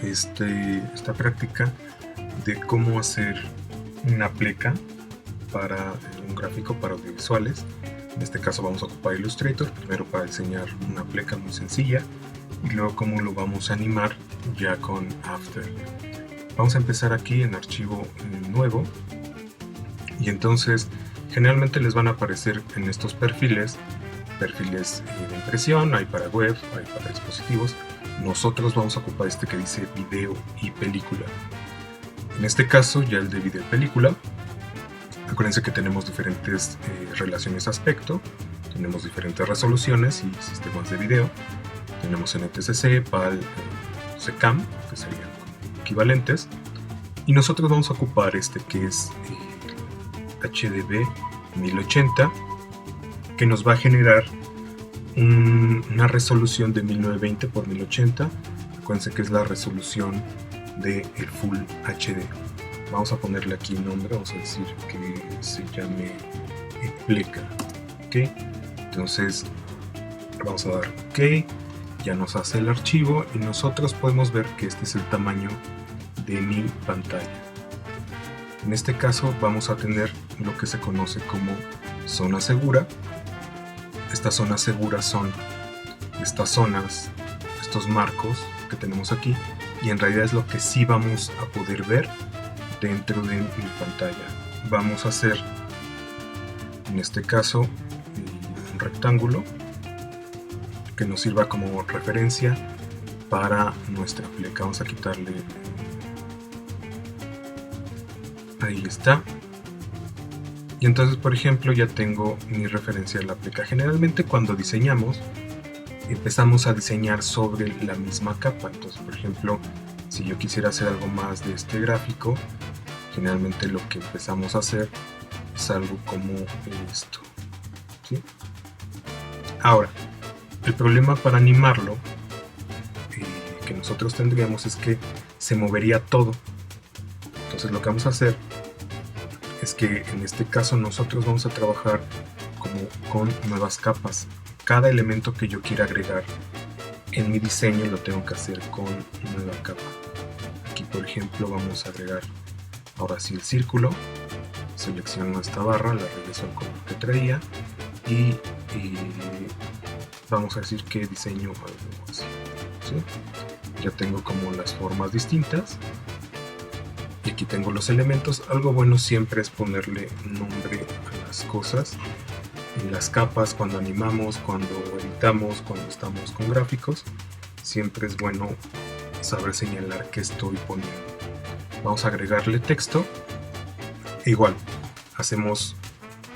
esta práctica de cómo hacer una pleca para un gráfico para audiovisuales. En este caso vamos a ocupar Illustrator, primero para diseñar una pleca muy sencilla y luego cómo lo vamos a animar ya con After. Vamos a empezar aquí en archivo nuevo y entonces generalmente les van a aparecer en estos perfiles de impresión, hay para web, hay para dispositivos. Nosotros vamos a ocupar este que dice video y película. En este caso ya el de video y película. Acuérdense que tenemos diferentes relaciones aspecto, tenemos diferentes resoluciones y sistemas de video. Tenemos NTSC, PAL, SECAM, que serían equivalentes. Y nosotros vamos a ocupar este que es HDB 1080, que nos va a generar una resolución de 1920 x 1080. Acuérdense que es la resolución del Full HD. Vamos a ponerle aquí nombre, vamos a decir que se llame pleca. ¿Okay? Entonces vamos a dar OK, ya nos hace el archivo y nosotros podemos ver que este es el tamaño de mi pantalla. En este caso vamos a tener lo que se conoce como zona segura. Estas zonas seguras son estas zonas, estos marcos que tenemos aquí, y en realidad es lo que sí vamos a poder ver dentro de mi pantalla. Vamos a hacer en este caso un rectángulo que nos sirva como referencia para nuestra pleca. Vamos a quitarle, ahí está. Y entonces, por ejemplo, ya tengo mi referencia de la pleca. Generalmente cuando diseñamos empezamos a diseñar sobre la misma capa. Entonces, por ejemplo, si yo quisiera hacer algo más de este gráfico, generalmente lo que empezamos a hacer es algo como esto, ¿sí? Ahora, el problema para animarlo que nosotros tendríamos es que se movería todo. Entonces lo que vamos a hacer es que en este caso nosotros vamos a trabajar como con nuevas capas. Cada elemento que yo quiera agregar en mi diseño lo tengo que hacer con nueva capa. Aquí, por ejemplo, vamos a agregar ahora sí el círculo. Selecciono esta barra, la regreso al color que traía y vamos a decir que diseño algo así, ¿sí? Ya tengo como las formas distintas y aquí tengo los elementos. Algo bueno siempre es ponerle nombre a las cosas. En las capas, cuando animamos, cuando editamos, cuando estamos con gráficos, siempre es bueno saber señalar qué estoy poniendo. Vamos a agregarle texto. Igual, hacemos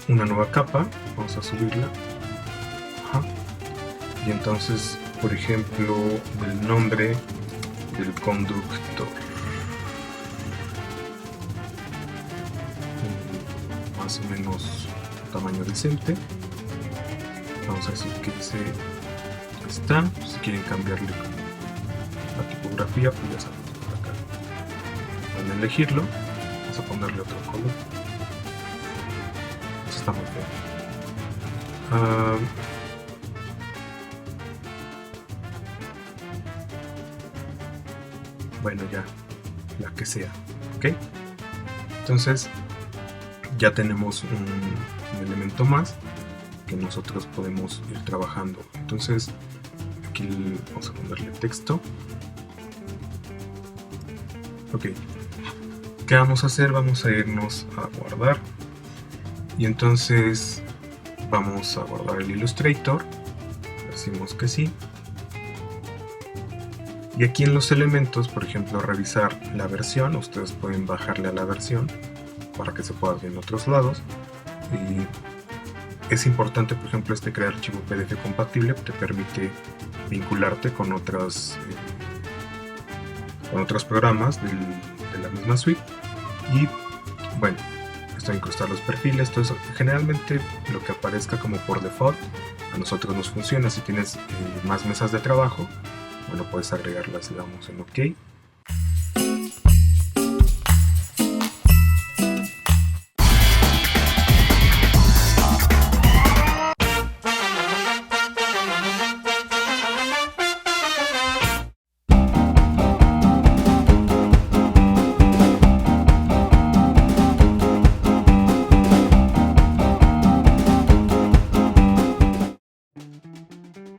una nueva capa, vamos a subirla. Ajá. Y entonces, por ejemplo, el nombre del conductor. Más o menos tamaño decente. Vamos a decir que ese está. Si quieren cambiarle la tipografía, pues ya saben, por acá van a elegirlo. Vamos a ponerle otro color. Eso está muy feo. Bueno, ya la que sea, ¿ok? Entonces ya tenemos un elemento más que nosotros podemos ir trabajando. Entonces aquí vamos a ponerle texto. Ok, ¿qué vamos a hacer? Vamos a irnos a guardar y entonces vamos a guardar el Illustrator. Decimos que sí. Y aquí en los elementos, por ejemplo, revisar la versión. Ustedes pueden bajarle a la versión para que se pueda ver en otros lados. Y es importante, por ejemplo, crear archivo PDF compatible, te permite vincularte con otros programas de la misma suite. Y bueno, esto de incrustar los perfiles, todo eso, generalmente lo que aparezca como por default a nosotros nos funciona. Si tienes más mesas de trabajo, bueno, puedes agregarlas, le damos en OK.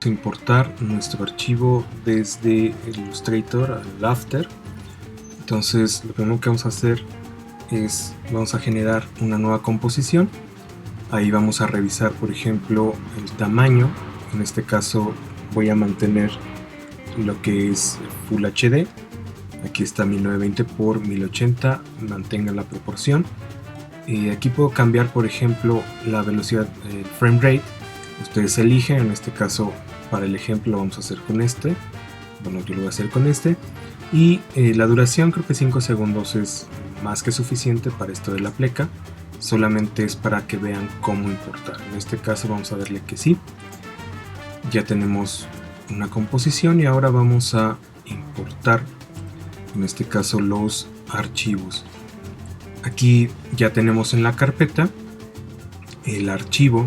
importar nuestro archivo desde el Illustrator al After. Entonces lo primero que vamos a hacer es vamos a generar una nueva composición. Ahí vamos a revisar, por ejemplo, el tamaño. En este caso voy a mantener lo que es Full HD. Aquí está 1920 por 1080, mantengan la proporción. Aquí puedo cambiar, por ejemplo, la velocidad, el frame rate. Ustedes eligen, en este caso para el ejemplo lo vamos a hacer con este. Bueno, yo lo voy a hacer con este. Y la duración, creo que 5 segundos es más que suficiente para esto de la pleca. Solamente es para que vean cómo importar. En este caso vamos a darle que sí. Ya tenemos una composición y ahora vamos a importar, en este caso, los archivos. Aquí ya tenemos en la carpeta el archivo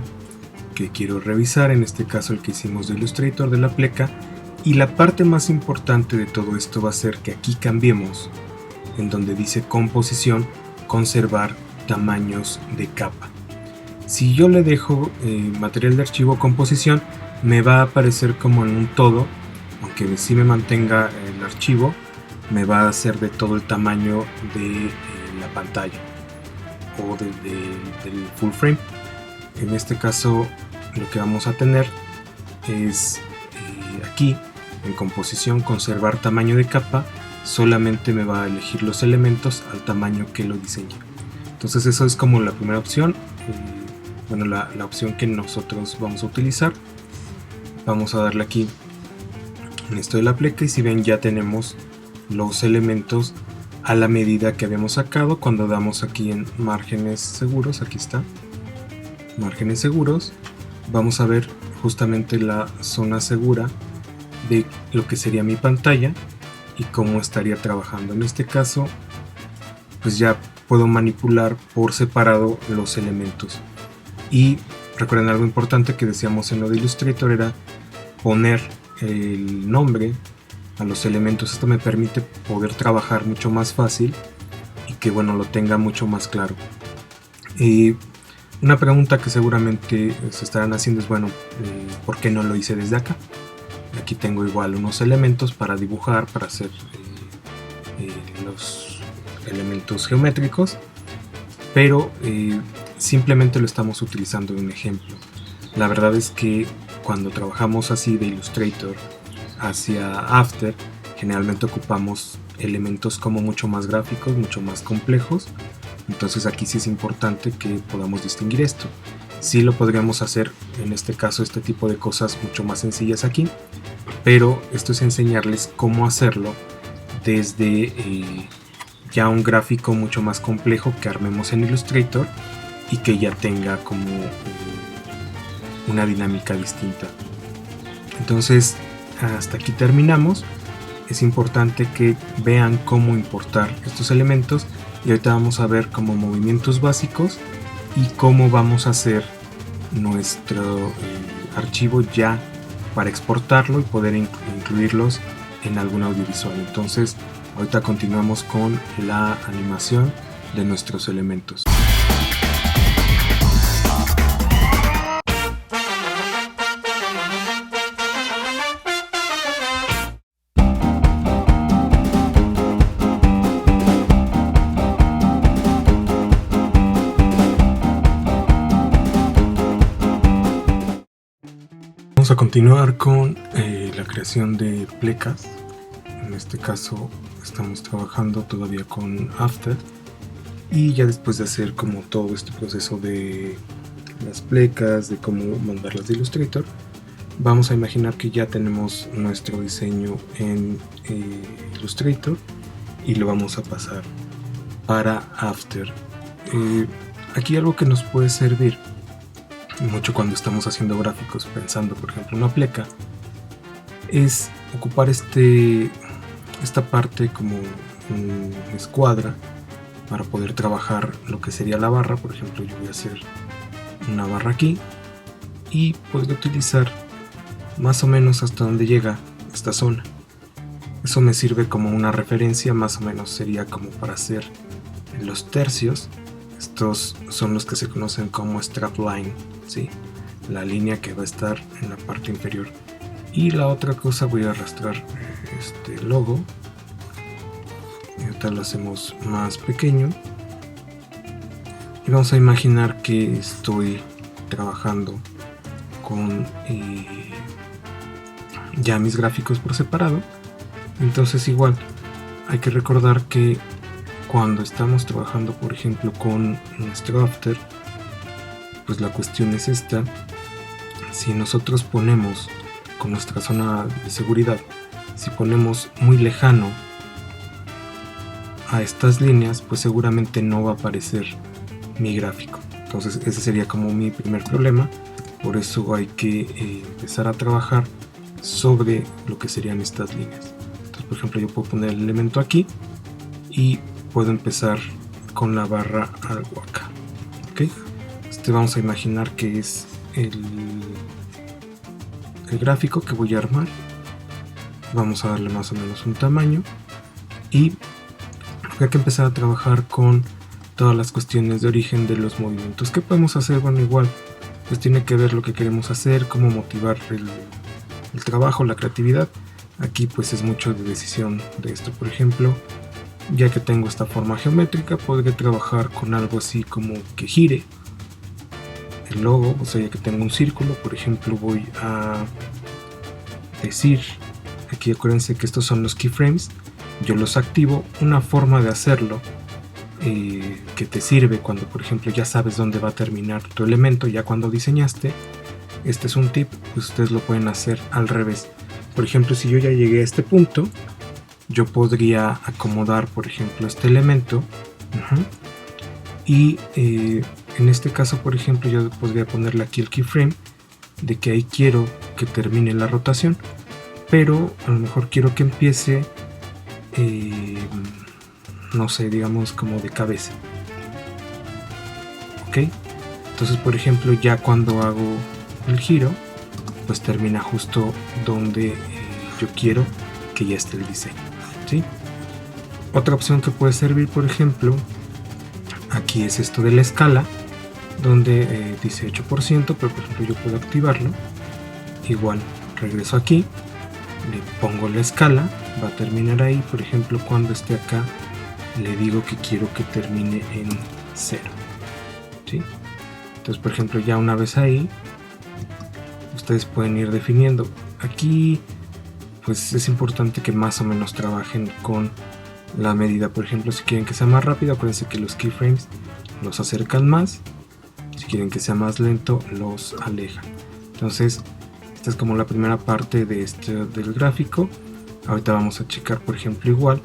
que quiero revisar, en este caso el que hicimos de Illustrator de la pleca. Y la parte más importante de todo esto va a ser que aquí cambiemos en donde dice composición, conservar tamaños de capa. Si yo le dejo material de archivo composición, me va a aparecer como en un todo, aunque si me mantenga el archivo, me va a hacer de todo el tamaño de la pantalla o del full frame. En este caso lo que vamos a tener es aquí en composición conservar tamaño de capa, solamente me va a elegir los elementos al tamaño que lo diseñé. Entonces eso es como la primera opción, bueno, la opción que nosotros vamos a utilizar. Vamos a darle aquí en esto de la pleca y si ven ya tenemos los elementos a la medida que habíamos sacado. Cuando damos aquí en márgenes seguros, aquí está, márgenes seguros, vamos a ver justamente la zona segura de lo que sería mi pantalla y cómo estaría trabajando. En este caso pues ya puedo manipular por separado los elementos. Y recuerden algo importante que decíamos en lo de Illustrator, era poner el nombre a los elementos. Esto me permite poder trabajar mucho más fácil y que bueno, lo tenga mucho más claro. Y una pregunta que seguramente se estarán haciendo es, bueno, ¿por qué no lo hice desde acá? Aquí tengo igual unos elementos para dibujar, para hacer los elementos geométricos, pero simplemente lo estamos utilizando en un ejemplo. La verdad es que cuando trabajamos así de Illustrator hacia After, generalmente ocupamos elementos como mucho más gráficos, mucho más complejos. Entonces aquí sí es importante que podamos distinguir esto. Sí lo podríamos hacer en este caso, este tipo de cosas mucho más sencillas aquí, pero esto es enseñarles cómo hacerlo desde ya un gráfico mucho más complejo que armemos en Illustrator y que ya tenga como una dinámica distinta. Entonces hasta aquí terminamos. Es importante que vean cómo importar estos elementos y ahorita vamos a ver como movimientos básicos y cómo vamos a hacer nuestro archivo ya para exportarlo y poder incluirlos en algún audiovisual. Entonces ahorita continuamos con la animación de nuestros elementos. Vamos a continuar con la creación de plecas. En este caso estamos trabajando todavía con After y ya después de hacer como todo este proceso de las plecas, de cómo mandarlas de Illustrator, vamos a imaginar que ya tenemos nuestro diseño en Illustrator y lo vamos a pasar para After. Aquí algo que nos puede servir mucho cuando estamos haciendo gráficos, pensando por ejemplo en una pleca, es ocupar esta parte como una escuadra para poder trabajar lo que sería la barra. Por ejemplo, yo voy a hacer una barra aquí y puedo utilizar más o menos hasta donde llega esta zona. Eso me sirve como una referencia, más o menos sería como para hacer los tercios. Estos son los que se conocen como strap line, ¿sí? La línea que va a estar en la parte inferior Y la otra cosa, voy a arrastrar este logo. Y ahorita lo hacemos más pequeño. Y vamos a imaginar que estoy trabajando con ya mis gráficos por separado. Entonces igual hay que recordar que cuando estamos trabajando, por ejemplo, con nuestro After, pues la cuestión es esta: si nosotros ponemos con nuestra zona de seguridad, si ponemos muy lejano a estas líneas, pues seguramente no va a aparecer mi gráfico. Entonces ese sería como mi primer problema. Por eso hay que empezar a trabajar sobre lo que serían estas líneas. Entonces, por ejemplo, yo puedo poner el elemento aquí y puedo empezar con la barra algo acá. ¿Okay? Vamos a imaginar que es el gráfico que voy a armar. Vamos a darle más o menos un tamaño y hay que empezar a trabajar con todas las cuestiones de origen de los movimientos. ¿Qué podemos hacer? Bueno, igual pues tiene que ver lo que queremos hacer, cómo motivar el trabajo, la creatividad. Aquí pues es mucho de decisión de esto. Por ejemplo, ya que tengo esta forma geométrica, podré trabajar con algo así como que gire el logo. O sea, ya que tengo un círculo, por ejemplo, voy a decir, aquí acuérdense que estos son los keyframes, yo los activo. Una forma de hacerlo que te sirve cuando, por ejemplo, ya sabes dónde va a terminar tu elemento, ya cuando diseñaste, este es un tip, pues ustedes lo pueden hacer al revés. Por ejemplo, si yo ya llegué a este punto, yo podría acomodar, por ejemplo, este elemento, y en este caso, por ejemplo, yo podría ponerle aquí el keyframe de que ahí quiero que termine la rotación, pero a lo mejor quiero que empiece no sé, digamos como de cabeza. Ok, entonces, por ejemplo, ya cuando hago el giro, pues termina justo donde yo quiero que ya esté el diseño, ¿sí? Otra opción que puede servir, por ejemplo, aquí es esto de la escala, donde dice 8%, pero por ejemplo yo puedo activarlo. Igual regreso aquí, le pongo la escala, va a terminar ahí. Por ejemplo, cuando esté acá, le digo que quiero que termine en 0, ¿sí? Entonces, por ejemplo, ya una vez ahí, ustedes pueden ir definiendo. Aquí pues es importante que más o menos trabajen con la medida. Por ejemplo, si quieren que sea más rápido, acuérdense que los keyframes los acercan más. Si quieren que sea más lento, los alejan. Entonces, esta es como la primera parte de del gráfico. Ahorita vamos a checar, por ejemplo, igual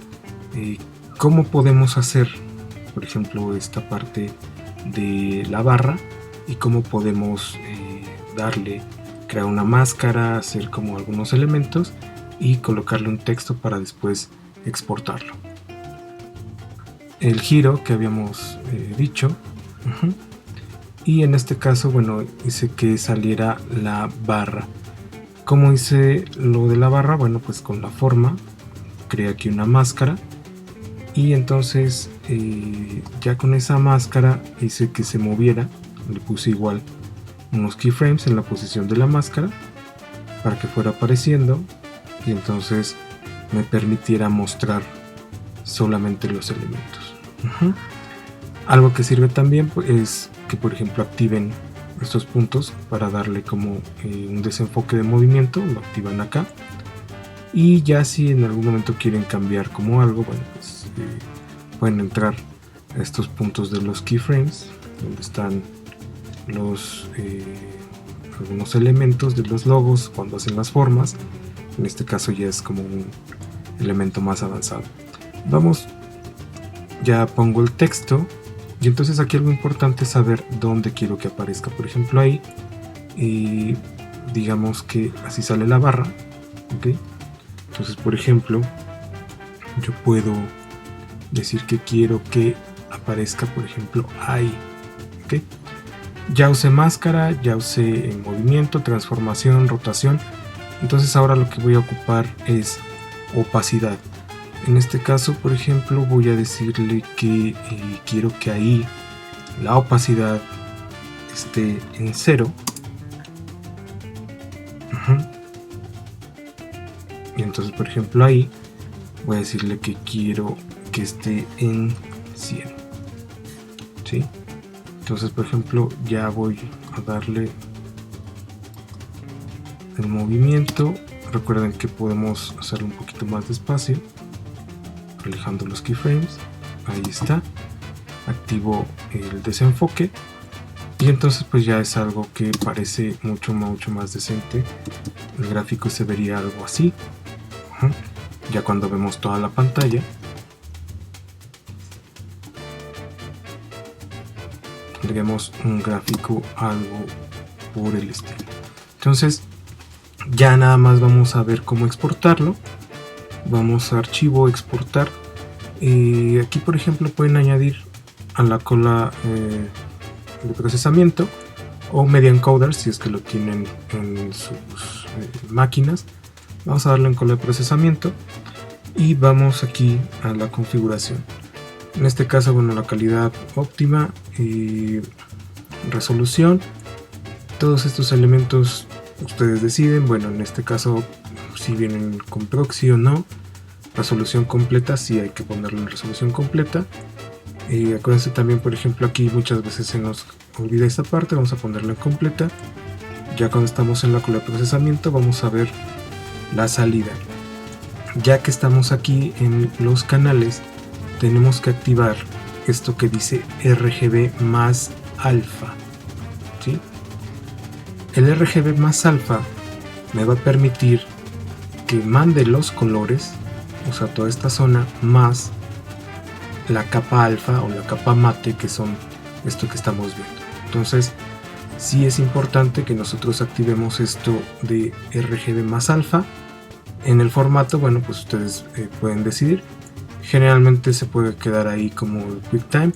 cómo podemos hacer, por ejemplo, esta parte de la barra, y cómo podemos crear una máscara, hacer como algunos elementos y colocarle un texto para después exportarlo. El giro que habíamos dicho, y en este caso, bueno, hice que saliera la barra. ¿Cómo hice lo de la barra? Bueno, pues con la forma creé aquí una máscara, y entonces ya con esa máscara hice que se moviera. Le puse igual unos keyframes en la posición de la máscara para que fuera apareciendo, y entonces me permitiera mostrar solamente los elementos. Algo que sirve también pues, es que, por ejemplo, activen estos puntos para darle como un desenfoque de movimiento. Lo activan acá, y ya si en algún momento quieren cambiar como algo, bueno, pues pueden entrar a estos puntos de los keyframes donde están los algunos elementos de los logos cuando hacen las formas. En este caso ya es como un elemento más avanzado. Vamos, ya pongo el texto, y entonces aquí algo importante es saber dónde quiero que aparezca. Por ejemplo, ahí digamos que así sale la barra, ¿ok? Entonces, por ejemplo, yo puedo decir que quiero que aparezca, por ejemplo, ahí, ¿ok? Ya usé máscara, ya usé movimiento, transformación, rotación. Entonces ahora lo que voy a ocupar es opacidad. En este caso, por ejemplo, voy a decirle que quiero que ahí la opacidad esté en 0. entonces por ejemplo ahí voy a decirle que quiero que esté en 100, ¿sí? Entonces por ejemplo ya voy a darle el movimiento. Recuerden que podemos hacerlo un poquito más despacio, alejando los keyframes. Ahí está, activo el desenfoque y entonces pues ya es algo que parece mucho más decente. El gráfico se vería algo así. Ya cuando vemos toda la pantalla, tendremos un gráfico algo por el estilo. Entonces ya nada más vamos a ver cómo exportarlo. Vamos a archivo, exportar. Aquí por ejemplo pueden añadir a la cola de procesamiento o media encoder si es que lo tienen en sus máquinas. Vamos a darle en cola de procesamiento y vamos aquí a la configuración. En este caso, bueno, la calidad óptima, resolución, todos estos elementos ustedes deciden. Bueno, en este caso si vienen con proxy o no. Resolución completa, sí hay que ponerlo en resolución completa. Acuérdense también, por ejemplo, aquí muchas veces se nos olvida esta parte, vamos a ponerla en completa. Ya cuando estamos en la cola de procesamiento vamos a ver la salida. Ya que estamos aquí en los canales, tenemos que activar esto que dice RGB más alfa, ¿sí? El RGB más alfa me va a permitir que mande los colores, o sea, toda esta zona, más la capa alfa o la capa mate, que son esto que estamos viendo. Entonces sí es importante que nosotros activemos esto de RGB más alfa. En el formato, bueno, pues ustedes pueden decidir. Generalmente se puede quedar ahí como QuickTime.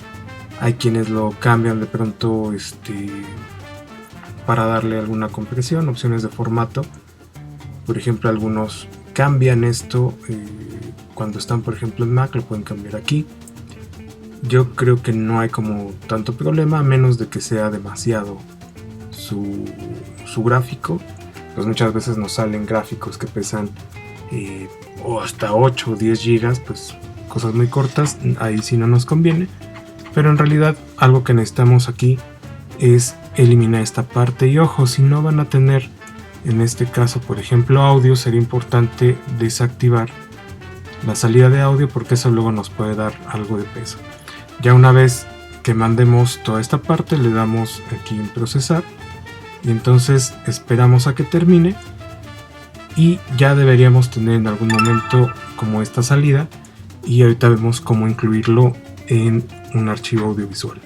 Hay quienes lo cambian de pronto para darle alguna compresión, opciones de formato. Por ejemplo, algunos cambian esto cuando están, por ejemplo, en Mac, lo pueden cambiar aquí. Yo creo que no hay como tanto problema, a menos de que sea demasiado su gráfico. Pues muchas veces nos salen gráficos que pesan o hasta 8 o 10 gigas, pues cosas muy cortas, ahí sí no nos conviene. Pero en realidad algo que necesitamos aquí es eliminar esta parte. Y ojo, si no van a tener, en este caso por ejemplo audio, sería importante desactivar la salida de audio, porque eso luego nos puede dar algo de peso. Ya una vez que mandemos toda esta parte, le damos aquí en procesar y entonces esperamos a que termine y ya deberíamos tener en algún momento como esta salida, y ahorita vemos cómo incluirlo en un archivo audiovisual.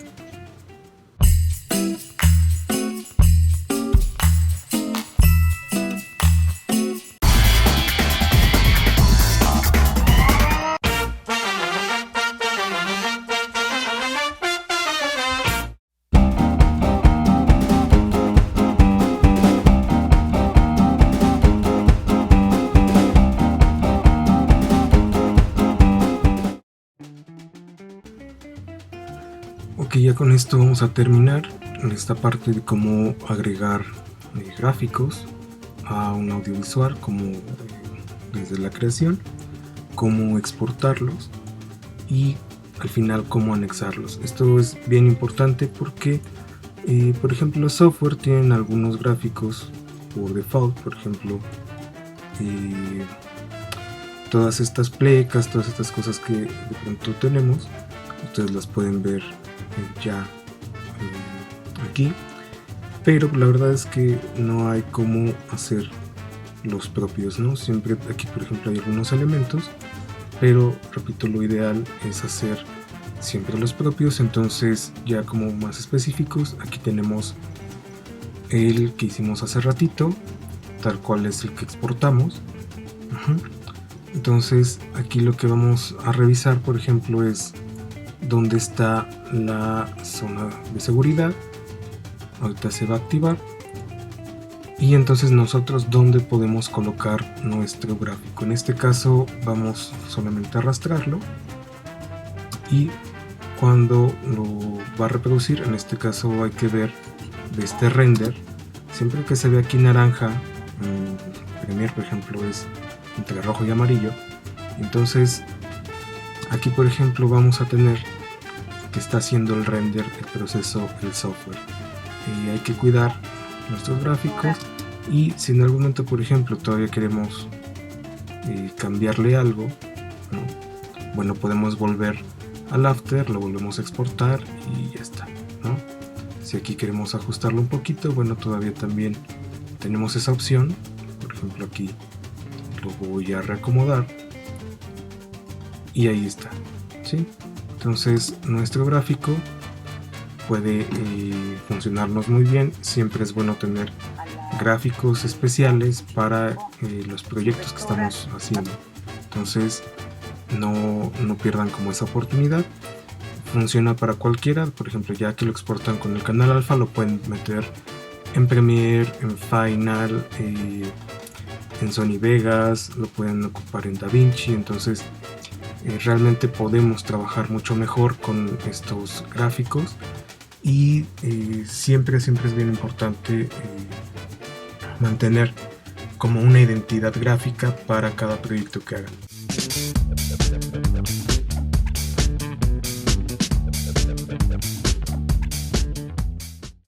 Ok, ya con esto vamos a terminar en esta parte de cómo agregar gráficos a un audiovisual, como desde la creación, cómo exportarlos y al final cómo anexarlos. Esto es bien importante porque por ejemplo los software tienen algunos gráficos por default, por ejemplo todas estas plecas, todas estas cosas que de pronto tenemos, ustedes las pueden ver ya aquí, pero la verdad es que no hay cómo hacer los propios, ¿no? Siempre aquí por ejemplo hay algunos elementos, pero repito, lo ideal es hacer siempre los propios. Entonces ya como más específicos, aquí tenemos el que hicimos hace ratito, tal cual es el que exportamos. Entonces aquí lo que vamos a revisar, por ejemplo, es dónde está la zona de seguridad. Ahorita se va a activar. Y entonces nosotros dónde podemos colocar nuestro gráfico. En este caso vamos solamente a arrastrarlo, y cuando lo va a reproducir, en este caso hay que ver de este render, siempre que se ve aquí naranja, en Premiere por ejemplo es entre rojo y amarillo. Entonces aquí por ejemplo vamos a tener que está haciendo el render, el proceso, el software. Hay que cuidar nuestros gráficos, y si en algún momento por ejemplo todavía queremos cambiarle algo, ¿no? Bueno, podemos volver al After, lo volvemos a exportar y ya está, ¿no? Si aquí queremos ajustarlo un poquito, bueno, todavía también tenemos esa opción. Por ejemplo, aquí lo voy a reacomodar y ahí está, ¿sí? Entonces nuestro gráfico puede funcionarnos muy bien. Siempre es bueno tener gráficos especiales para los proyectos que estamos haciendo. Entonces no pierdan como esa oportunidad. Funciona para cualquiera. Por ejemplo, ya que lo exportan con el canal alfa, lo pueden meter en Premiere, en Final, en Sony Vegas, lo pueden ocupar en DaVinci. Entonces realmente podemos trabajar mucho mejor con estos gráficos, y siempre es bien importante mantener como una identidad gráfica para cada proyecto que hagan.